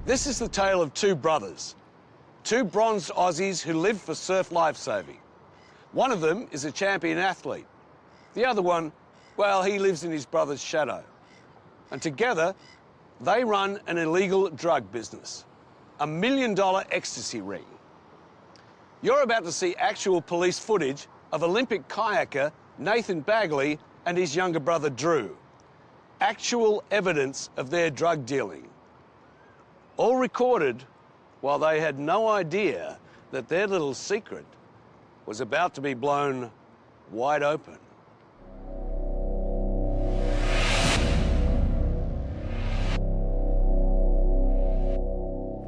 This is the tale of two brothers, two bronzed Aussies who live for surf lifesaving. One of them is a champion athlete. The other one, well, he lives in his brother's shadow. And together, they run an illegal drug business, a $1 million ecstasy ring. You're about to see actual police footage of Olympic kayaker Nathan Baggaley and his younger brother Drew. Actual evidence of their drug dealing. All recorded while they had no idea that their little secret was about to be blown wide open.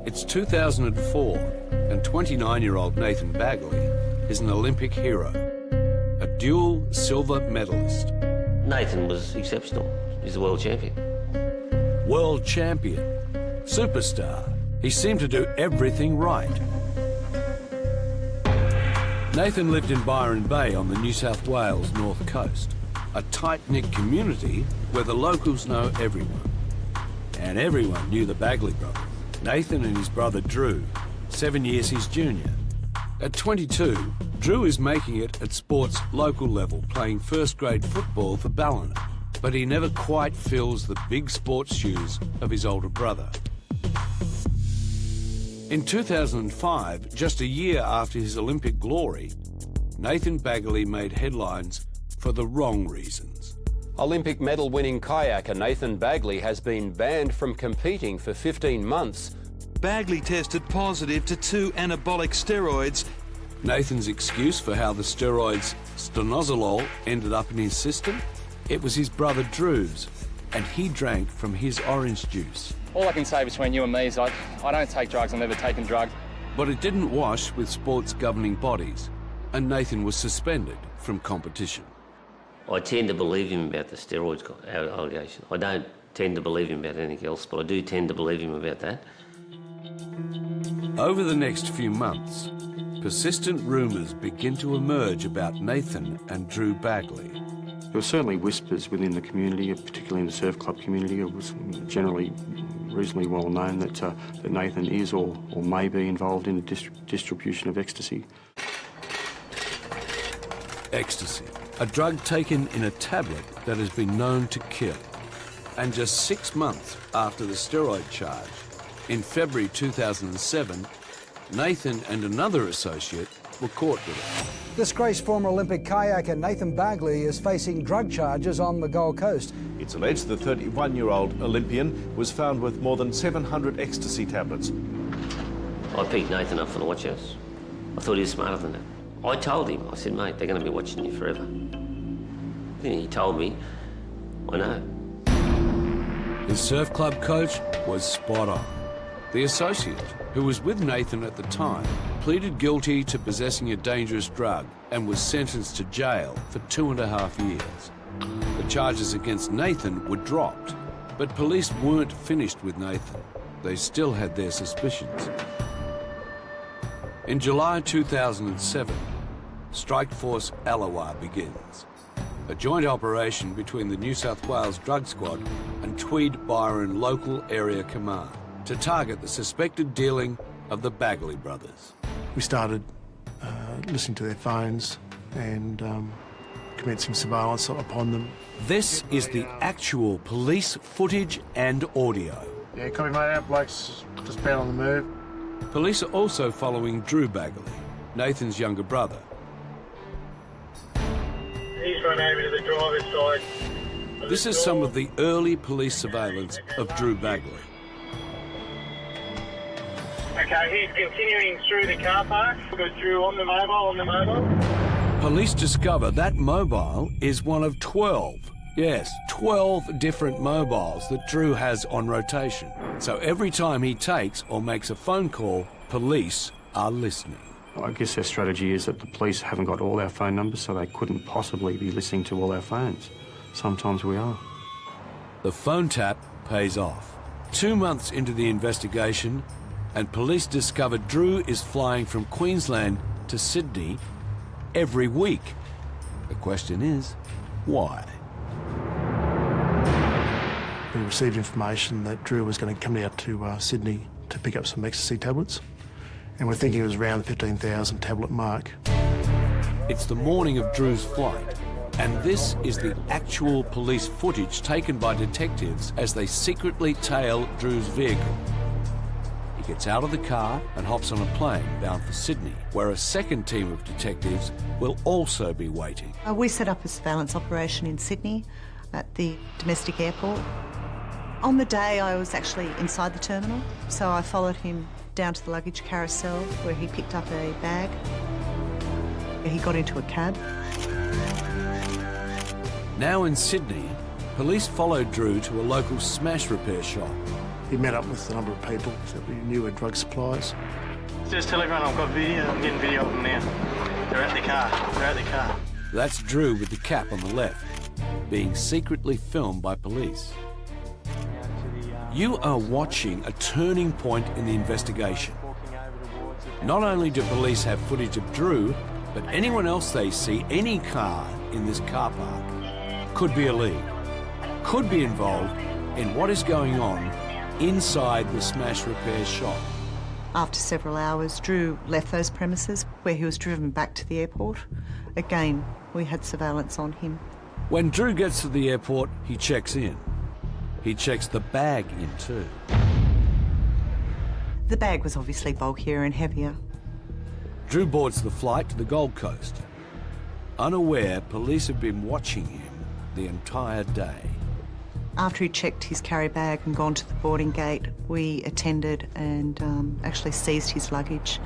It's 2004, and 29-year-old Nathan Baggaley is an Olympic hero, a dual silver medalist. Nathan was exceptional. He's the world champion. World champion, superstar. He seemed to do everything right. Nathan lived in Byron Bay on the New South Wales north coast, a tight-knit community where the locals know everyone. And everyone knew the Baggaley brothers. Nathan and his brother Drew, 7 years his junior. At 22, Drew is making it at sports local level, playing first-grade football for Ballina. But he never quite fills the big sports shoes of his older brother. In 2005, just a year after his Olympic glory, Nathan Baggaley made headlines for the wrong reasons. Olympic medal-winning kayaker Nathan Baggaley has been banned from competing for 15 months. Baggaley tested positive to 2 anabolic steroids. Nathan's excuse for how the steroids stanozolol ended up in his system? It was his brother Drew's, and he drank from his orange juice. All I can say between you and me is I don't take drugs. I've never taken drugs. But it didn't wash with sports governing bodies, and Nathan was suspended from competition. I tend to believe him about the steroids allegation. I don't tend to believe him about anything else, but I do tend to believe him about that. Over the next few months, persistent rumours begin to emerge about Nathan and Drew Baggaley. There were certainly whispers within the community, particularly in the surf club community. It was generally reasonably well known that Nathan is or may be involved in the distribution of ecstasy. Ecstasy, a drug taken in a tablet that has been known to kill. And just 6 months after the steroid charge, in February 2007, Nathan and another associate were caught with it. Disgraced former Olympic kayaker Nathan Baggaley is facing drug charges on the Gold Coast. It's alleged the 31-year-old Olympian was found with more than 700 ecstasy tablets. I picked Nathan up from the watch house. I thought he was smarter than that. I told him, I said, mate, they're going to be watching you forever. And he told me, I know. His surf club coach was spot on. The associate, who was with Nathan at the time, pleaded guilty to possessing a dangerous drug and was sentenced to jail for 2.5 years. The charges against Nathan were dropped, but police weren't finished with Nathan. They still had their suspicions. In July 2007, Strike Force Allawah begins, a joint operation between the New South Wales Drug Squad and Tweed Byron Local Area Command to target the suspected dealing of the Baggaley brothers. We started listening to their phones and commencing surveillance upon them. This is the actual police footage and audio. Yeah, copy mate, our bloke's just been on the move. Police are also following Drew Baggaley, Nathan's younger brother. He's run over to the driver's side. This is some of the early police surveillance of Drew Baggaley. Okay, he's continuing through the car park. We've got Drew on the mobile, Police discover that mobile is one of 12. Yes, 12 different mobiles that Drew has on rotation. So every time he takes or makes a phone call, police are listening. I guess their strategy is that the police haven't got all our phone numbers, so they couldn't possibly be listening to all our phones. Sometimes we are. The phone tap pays off. 2 months into the investigation, and police discover Drew is flying from Queensland to Sydney every week. The question is, why? We received information that Drew was going to come out to Sydney to pick up some ecstasy tablets, and we're thinking it was around the 15,000 tablet mark. It's the morning of Drew's flight, and this is the actual police footage taken by detectives as they secretly tail Drew's vehicle. He gets out of the car and hops on a plane bound for Sydney, where a second team of detectives will also be waiting. We set up a surveillance operation in Sydney at the domestic airport. On the day, I was actually inside the terminal, so I followed him down to the luggage carousel where he picked up a bag. He got into a cab. Now in Sydney, police followed Drew to a local smash repair shop. He met up with a number of people that we knew were drug suppliers. Just tell everyone I've got video. I'm getting video of them now. They're at the car. They're at the car. That's Drew with the cap on the left, being secretly filmed by police. You are watching a turning point in the investigation. Not only do police have footage of Drew, but anyone else they see, any car in this car park, could be a lead, could be involved in what is going on inside the smash repair shop. After several hours, Drew left those premises where he was driven back to the airport. Again, we had surveillance on him. When Drew gets to the airport, he checks in. He checks the bag in too. The bag was obviously bulkier and heavier. Drew boards the flight to the Gold Coast. Unaware, police have been watching him the entire day. After he checked his carry bag and gone to the boarding gate, we attended and actually seized his luggage.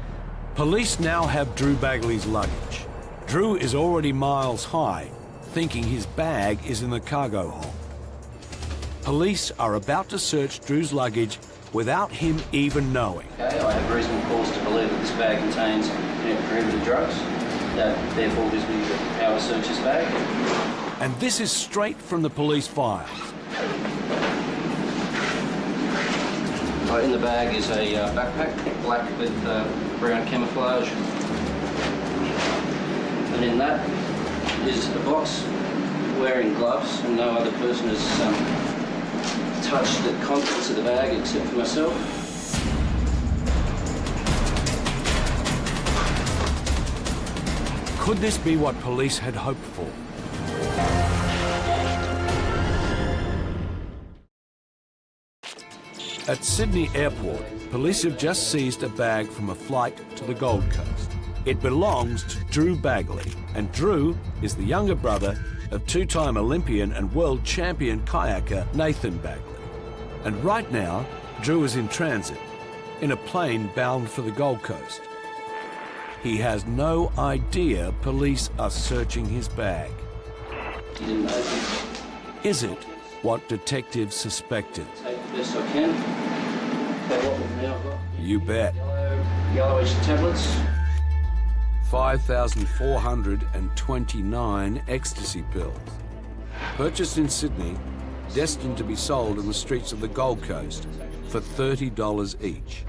Police now have Drew Baggaley's luggage. Drew is already miles high, thinking his bag is in the cargo hold. Police are about to search Drew's luggage without him even knowing. Okay, I have reasonable cause to believe that this bag contains prohibited drugs. That therefore gives me the power to search this bag. And this is straight from the police files. In the bag is a backpack, black with brown camouflage. And in that is a box wearing gloves, and no other person has touched the contents of the bag except for myself. Could this be what police had hoped for? At Sydney Airport, police have just seized a bag from a flight to the Gold Coast. It belongs to Drew Baggaley, and Drew is the younger brother of two-time Olympian and world champion kayaker Nathan Baggaley. And right now, Drew is in transit, in a plane bound for the Gold Coast. He has no idea police are searching his bag. Is it what detectives suspected? Take the best I can. Okay, what we've now got? You bet. Yellowish tablets. 5,429 ecstasy pills. Purchased in Sydney, destined to be sold on the streets of the Gold Coast for $30 each.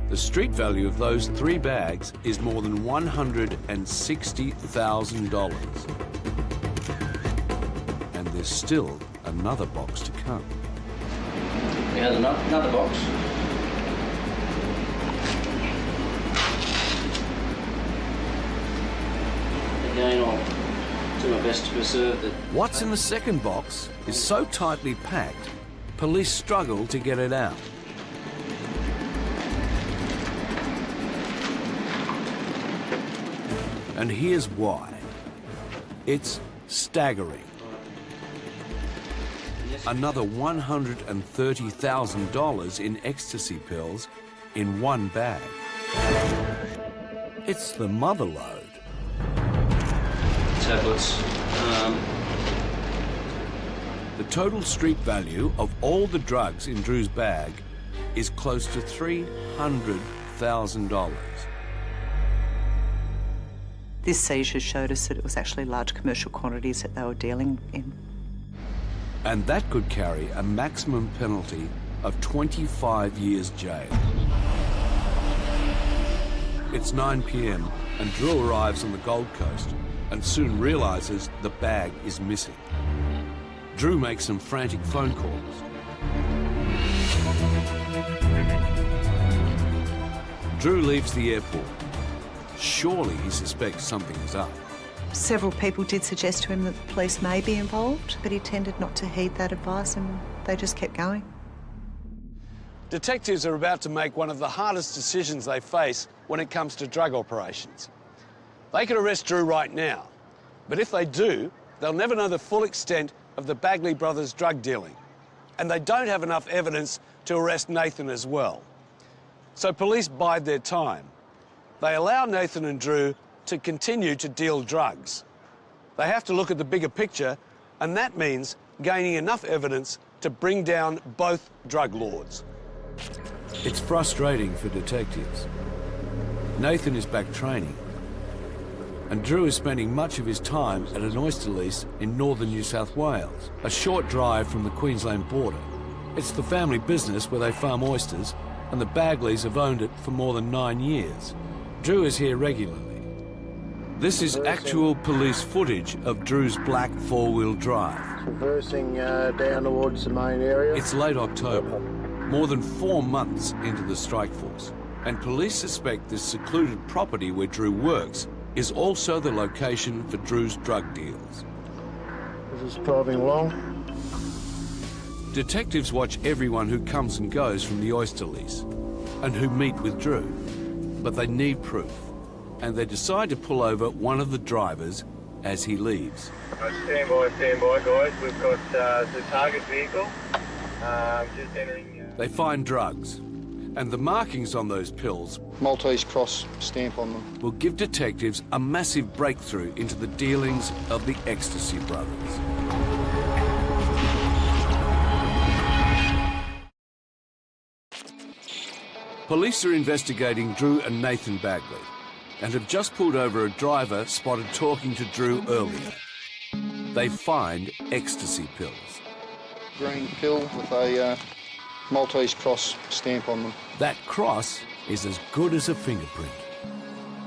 The street value of those 3 bags is more than $160,000. And there's still another box to come. We have another box. Again, I'll do my best to preserve that. What's in the second box is so tightly packed, police struggle to get it out. And here's why. It's staggering. Another $130,000 in ecstasy pills in one bag. It's the mother lode. Tablets. The total street value of all the drugs in Drew's bag is close to $300,000. This seizure showed us that it was actually large commercial quantities that they were dealing in. And that could carry a maximum penalty of 25 years jail. It's 9 p.m. and Drew arrives on the Gold Coast and soon realises the bag is missing. Drew makes some frantic phone calls. Drew leaves the airport. Surely he suspects something is up. Several people did suggest to him that the police may be involved, but he tended not to heed that advice and they just kept going. Detectives are about to make one of the hardest decisions they face when it comes to drug operations. They could arrest Drew right now, but if they do, they'll never know the full extent of the Baggaley brothers' drug dealing. And they don't have enough evidence to arrest Nathan as well. So police bide their time. They allow Nathan and Drew to continue to deal drugs. They have to look at the bigger picture, and that means gaining enough evidence to bring down both drug lords. It's frustrating for detectives. Nathan is back training, and Drew is spending much of his time at an oyster lease in northern New South Wales, a short drive from the Queensland border. It's the family business where they farm oysters, and the Baggleys have owned it for more than 9 years. Drew is here regularly. This is actual police footage of Drew's black four-wheel drive. Traversing down towards the main area. It's late October, more than 4 months into the strike force, and police suspect this secluded property where Drew works is also the location for Drew's drug deals. This is driving along. Detectives watch everyone who comes and goes from the oyster lease and who meet with Drew, but they need proof, and they decide to pull over one of the drivers as he leaves. Stand by, guys. We've got the target vehicle just entering. They find drugs, and the markings on those pills, Maltese cross stamp on them, will give detectives a massive breakthrough into the dealings of the Ecstasy brothers. Police are investigating Drew and Nathan Baggaley and have just pulled over a driver spotted talking to Drew earlier. They find ecstasy pills. green pill with a Maltese cross stamp on them. That cross is as good as a fingerprint.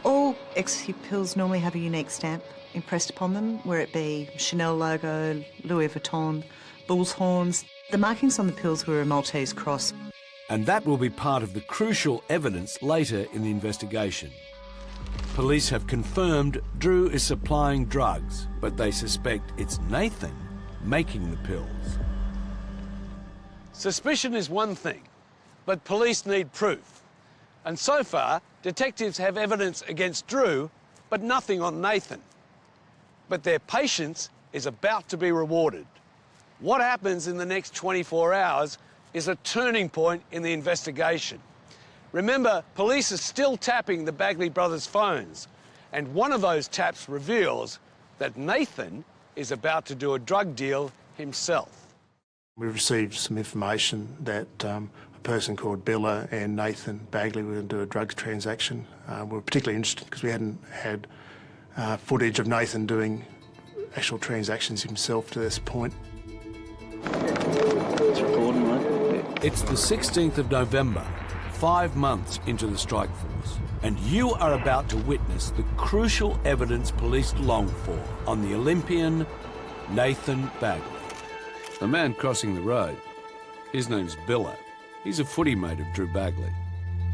All ecstasy pills normally have a unique stamp impressed upon them, whether it be Chanel logo, Louis Vuitton, bull's horns. The markings on the pills were a Maltese cross. And that will be part of the crucial evidence later in the investigation. Police have confirmed Drew is supplying drugs, but they suspect it's Nathan making the pills. Suspicion is one thing, but police need proof. And so far, detectives have evidence against Drew, but nothing on Nathan. But their patience is about to be rewarded. What happens in the next 24 hours is a turning point in the investigation. Remember, police are still tapping the Baggaley brothers' phones, and one of those taps reveals that Nathan is about to do a drug deal himself. We received some information that a person called Billa and Nathan Baggaley were going to do a drugs transaction. We were particularly interested because we hadn't had footage of Nathan doing actual transactions himself to this point. It's recording, mate. It's the 16th of November, 5 months into the strike force, and you are about to witness the crucial evidence police long for on the Olympian Nathan Baggaley. The man crossing the road, his name's Billa. He's a footy mate of Drew Baggaley,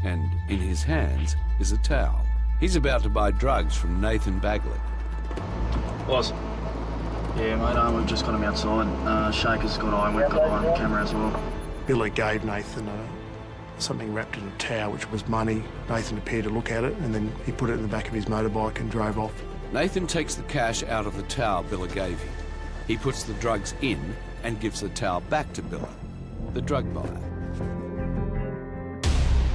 and in his hands is a towel. He's about to buy drugs from Nathan Baggaley. Boss. Yeah, mate, we've just got him outside. Shaker's got eye, and we've got eye on the camera as well. Billa gave Nathan something wrapped in a towel, which was money. Nathan appeared to look at it, and then he put it in the back of his motorbike and drove off. Nathan takes the cash out of the towel Billa gave him. He puts the drugs in and gives the towel back to Billa, the drug buyer.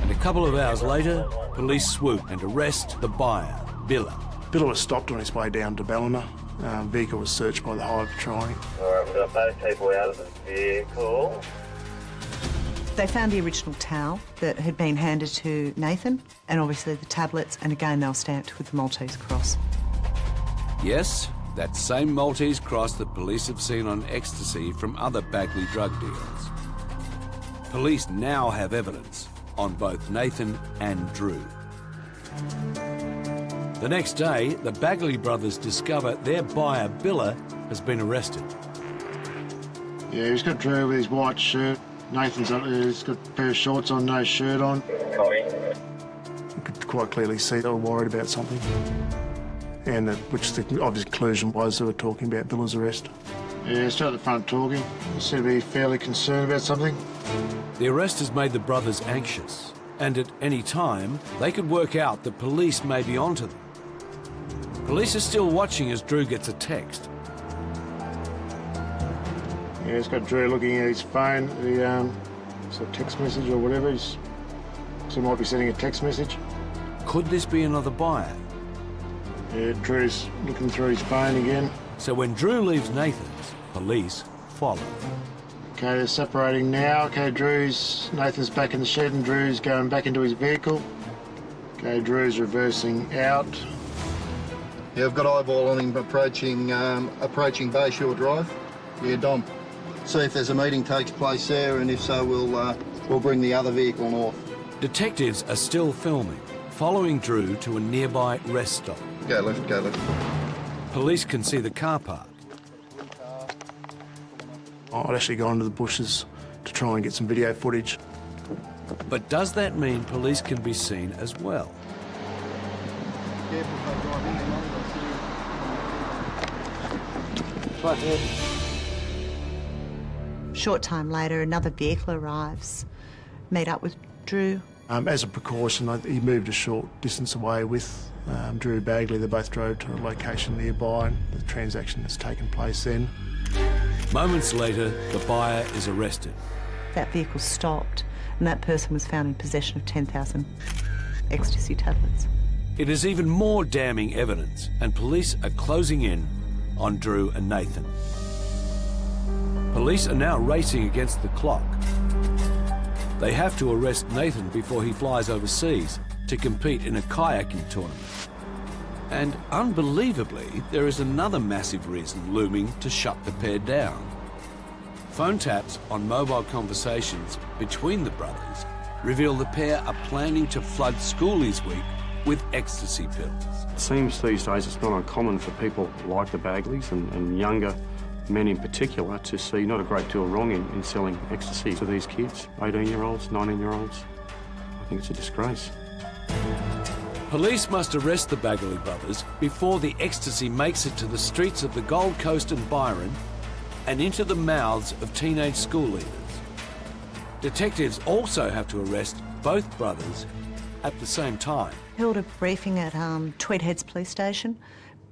And a couple of hours later, police swoop and arrest the buyer, Billa. Billa was stopped on his way down to Ballina. Vehicle was searched by the Highway Patrol. All right, we've got both people out of the vehicle. They found the original towel that had been handed to Nathan, and obviously the tablets, and again they were stamped with the Maltese cross. Yes, that same Maltese cross that police have seen on ecstasy from other Baggaley drug deals. Police now have evidence on both Nathan and Drew. The next day, the Baggaley brothers discover their buyer, Billa, has been arrested. Yeah, he's got Drew with his white shirt, Nathan's up there, he's got a pair of shorts on, no shirt on. You could quite clearly see they were worried about something. And which the obvious conclusion was they were talking about Billa's arrest. Yeah, he's at the front talking. He seemed to be fairly concerned about something. The arrest has made the brothers anxious, and at any time, they could work out that police may be onto them. Police are still watching as Drew gets a text. Yeah, he's got Drew looking at his phone, it's a text message or whatever. So he might be sending a text message. Could this be another buyer? Yeah, Drew's looking through his phone again. So when Drew leaves Nathan's, police follow. Okay, they're separating now. Okay, Nathan's back in the shed and Drew's going back into his vehicle. Okay, Drew's reversing out. Yeah, I've got eyeball on him approaching Bayshore Drive. Yeah, Dom. See if there's a meeting takes place there, and if so, we'll bring the other vehicle north. Detectives are still filming, following Drew to a nearby rest stop. Go left, go left. Police can see the car park. I'd actually gone into the bushes to try and get some video footage. But does that mean police can be seen as well? Short time later, another vehicle arrives, meet up with Drew. As a precaution, he moved a short distance away with Drew Baggaley. They both drove to a location nearby, and the transaction has taken place then. Moments later, the buyer is arrested. That vehicle stopped, and that person was found in possession of 10,000 ecstasy tablets. It is even more damning evidence, and police are closing in on Drew and Nathan. Police are now racing against the clock. They have to arrest Nathan before he flies overseas to compete in a kayaking tournament. And unbelievably, there is another massive reason looming to shut the pair down. Phone taps on mobile conversations between the brothers reveal the pair are planning to flood schoolies week with ecstasy pills. It seems these days it's not uncommon for people like the Baggleys and younger men in particular to see not a great deal wrong in selling ecstasy to these kids, 18-year-olds, 19-year-olds. I think it's a disgrace. Police must arrest the Baggaley brothers before the ecstasy makes it to the streets of the Gold Coast and Byron and into the mouths of teenage school leaders. Detectives also have to arrest both brothers at the same time. Held a briefing at Tweed Heads Police Station.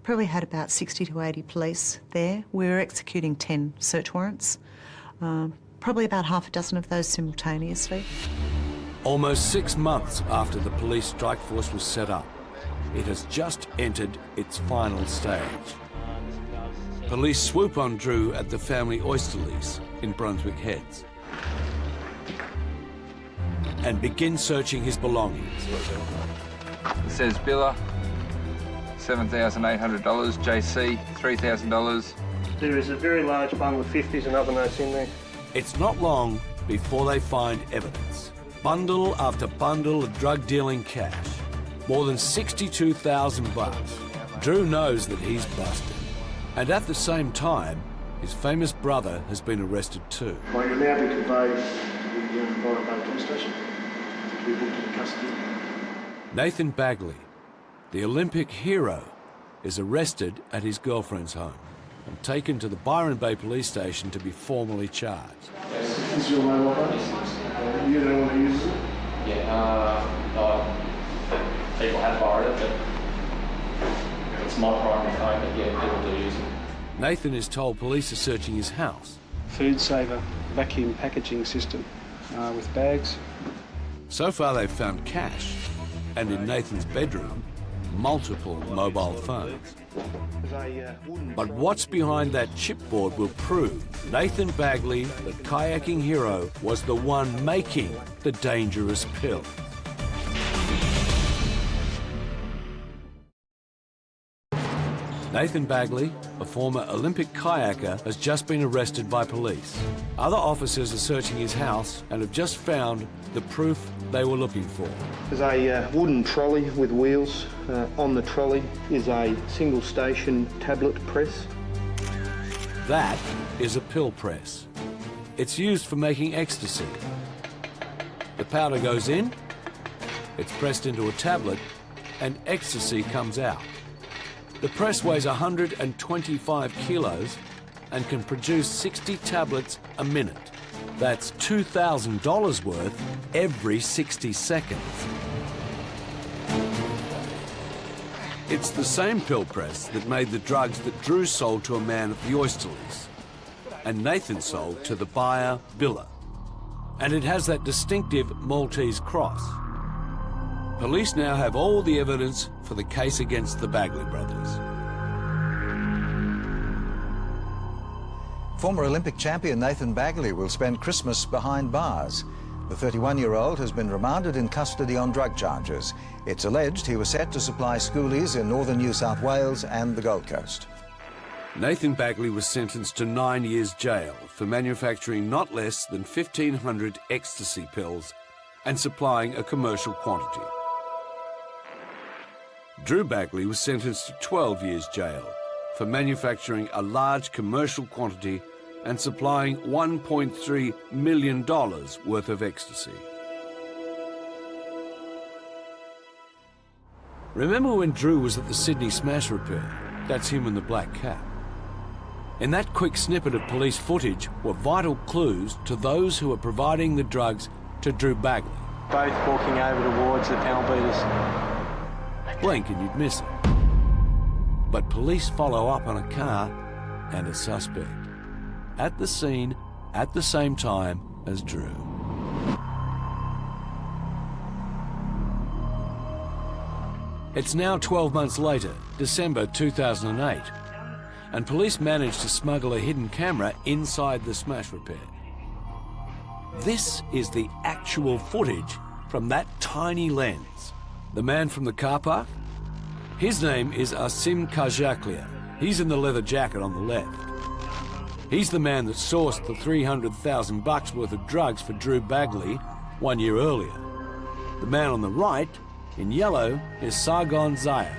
Probably had about 60 to 80 police there. We were executing 10 search warrants, probably about half a dozen of those simultaneously. Almost 6 months after the police strike force was set up, it has just entered its final stage. Police swoop on Drew at the family oyster lease in Brunswick Heads and begin searching his belongings. It says Billa, $7,800, JC, $3,000. There is a very large bundle of 50s and other notes in there. It's not long before they find evidence. Bundle after bundle of drug-dealing cash. More than 62,000 bucks. Drew knows that he's busted. And at the same time, his famous brother has been arrested too. Well, you'll now be conveyed to the Byron Bay Police Station to be put into custody. Nathan Baggaley, the Olympic hero, is arrested at his girlfriend's home and taken to the Byron Bay Police Station to be formally charged. Is this your mobile phone? You don't want to use it? Yeah, people have borrowed it, but it's my primary phone, but yeah, people do use it. Nathan is told police are searching his house. Food saver vacuum packaging system with bags. So far they've found cash, and in Nathan's bedroom, multiple mobile phones. But what's behind that chipboard will prove Nathan Baggaley, the kayaking hero, was the one making the dangerous pill. Nathan Baggaley, a former Olympic kayaker, has just been arrested by police. Other officers are searching his house and have just found the proof they were looking for. There's a wooden trolley with wheels. On the trolley is a single station tablet press. That is a pill press. It's used for making ecstasy. The powder goes in, it's pressed into a tablet, and ecstasy comes out. The press weighs 125 kilos and can produce 60 tablets a minute. That's $2,000 worth every 60 seconds. It's the same pill press that made the drugs that Drew sold to a man at the oyster lease, and Nathan sold to the buyer, Billa. And it has that distinctive Maltese cross. Police now have all the evidence for the case against the Baggaley brothers. Former Olympic champion Nathan Baggaley will spend Christmas behind bars. The 31-year-old has been remanded in custody on drug charges. It's alleged he was set to supply schoolies in northern New South Wales and the Gold Coast. Nathan Baggaley was sentenced to 9 years jail for manufacturing not less than 1,500 ecstasy pills and supplying a commercial quantity. Drew Baggaley was sentenced to 12 years jail for manufacturing a large commercial quantity and supplying $1.3 million worth of ecstasy. Remember when Drew was at the Sydney smash repair? That's him in the black cap. In that quick snippet of police footage were vital clues to those who were providing the drugs to Drew Baggaley. Both walking over towards the panel beaters. Blink and you'd miss it. But police follow up on a car and a suspect at the scene at the same time as Drew. It's now 12 months later, December 2008, and police managed to smuggle a hidden camera inside the smash repair. This is the actual footage from that tiny lens. The man from the car park? His name is Asim Kajaklia. He's in the leather jacket on the left. He's the man that sourced the $300,000 worth of drugs for Drew Baggaley 1 year earlier. The man on the right, in yellow, is SARGON ZAIA.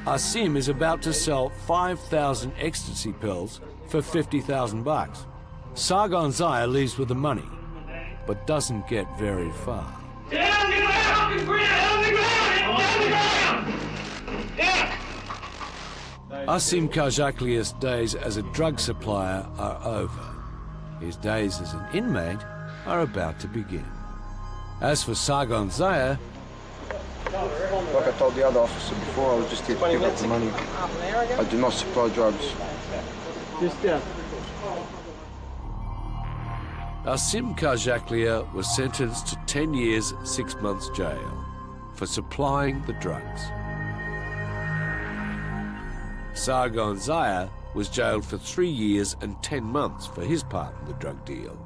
Asim is about to sell 5,000 ecstasy pills for $50,000. SARGON ZAIA leaves with the money, but doesn't get very far. Asim Kajaklia's days as a drug supplier are over. His days as an inmate are about to begin. As for SARGON ZAIA, like I told the other officer before, I was just here to pick up the money. I do not supply drugs. Asim Kajaklia was sentenced to 10 years, 6 months jail for supplying the drugs. SARGON ZAIA was jailed for 3 years and 10 months for his part in the drug deal.